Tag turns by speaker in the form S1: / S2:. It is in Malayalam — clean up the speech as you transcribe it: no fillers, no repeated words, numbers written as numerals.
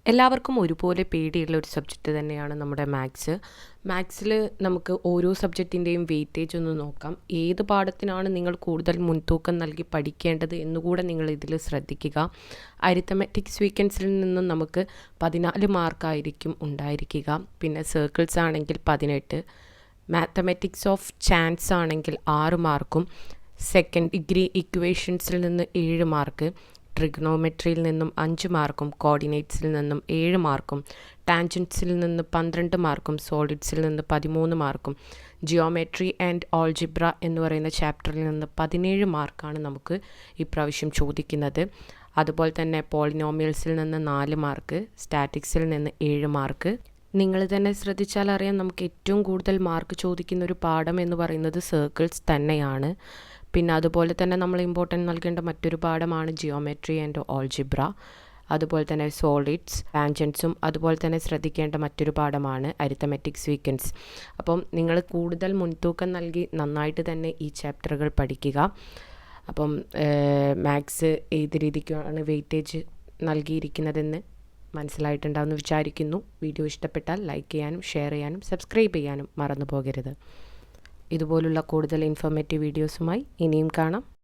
S1: എല്ലാവർക്കും ഒരുപോലെ പേടിയുള്ള ഒരു സബ്ജക്റ്റ് തന്നെയാണ് നമ്മുടെ മാത്സ്. മാത്സിൽ നമുക്ക് ഓരോ സബ്ജക്റ്റിൻ്റെയും വെയിറ്റേജ് ഒന്ന് നോക്കാം. ഏത് പാഠത്തിനാണ് നിങ്ങൾ കൂടുതൽ മുൻതൂക്കം നൽകി പഠിക്കേണ്ടത് എന്നുകൂടെ നിങ്ങൾ ഇതിൽ ശ്രദ്ധിക്കുക. അരിത്തമെറ്റിക് സീക്വൻസിൽ നിന്നും നമുക്ക് 14 മാർക്കായിരിക്കും ഉണ്ടായിരിക്കുക. പിന്നെ സർക്കിൾസ് ആണെങ്കിൽ 18, മാത്തമാറ്റിക്സ് ഓഫ് ചാൻസ് ആണെങ്കിൽ 6 മാർക്കും, സെക്കൻഡ് ഡിഗ്രി ഇക്വേഷൻസിൽ നിന്ന് 7 മാർക്ക്, ട്രിഗ്നോമെട്രിയിൽ നിന്നും 5 മാർക്കും, കോർഡിനേറ്റ്സിൽ നിന്നും 7 മാർക്കും, ടാൻജൻസിൽ നിന്ന് 12 മാർക്കും, സോളിഡ്സിൽ നിന്ന് 13 മാർക്കും, ജിയോമെട്രി ആൻഡ് ഓൾജിബ്ര എന്ന് പറയുന്ന ചാപ്റ്ററിൽ നിന്ന് 17 മാർക്കാണ് നമുക്ക് ഇപ്രാവശ്യം ചോദിക്കുന്നത്. അതുപോലെ തന്നെ പോളിനോമിയൽസിൽ നിന്ന് 4 മാർക്ക്, സ്റ്റാറ്റിക്സിൽ നിന്ന് 7 മാർക്ക്. നിങ്ങൾ തന്നെ ശ്രദ്ധിച്ചാൽ അറിയാം, നമുക്ക് ഏറ്റവും കൂടുതൽ മാർക്ക് ചോദിക്കുന്ന ഒരു പാഠം എന്ന് പറയുന്നത് സർക്കിൾസ് തന്നെയാണ്. പിന്നെ അതുപോലെ തന്നെ നമ്മൾ ഇമ്പോർട്ടൻറ്റ് നൽകേണ്ട മറ്റൊരു പാഠമാണ് ജിയോമെട്രി ആൻഡ് ഓൾജിബ്ര. അതുപോലെ തന്നെ സോളിഡ്സ്, ടാൻജൻസും അതുപോലെ തന്നെ ശ്രദ്ധിക്കേണ്ട മറ്റൊരു പാഠമാണ് അരിത്തമെറ്റിക് സീക്വൻസ്. അപ്പം നിങ്ങൾ കൂടുതൽ മുൻതൂക്കം നൽകി നന്നായിട്ട് തന്നെ ഈ ചാപ്റ്ററുകൾ പഠിക്കുക. അപ്പം മാത്സ് ഏത് രീതിക്കാണ് വെയിറ്റേജ് നൽകിയിരിക്കുന്നതെന്ന് മനസ്സിലായിട്ടുണ്ടാവുമെന്ന് വിചാരിക്കുന്നു. വീഡിയോ ഇഷ്ടപ്പെട്ടാൽ ലൈക്ക് ചെയ്യാനും ഷെയർ ചെയ്യാനും സബ്സ്ക്രൈബ് ചെയ്യാനും മറന്നു പോകരുത്. ഇതുപോലുള്ള കൂടുതൽ ഇൻഫോർമേറ്റീവ് വീഡിയോസുമായി ഇനിയും കാണാം.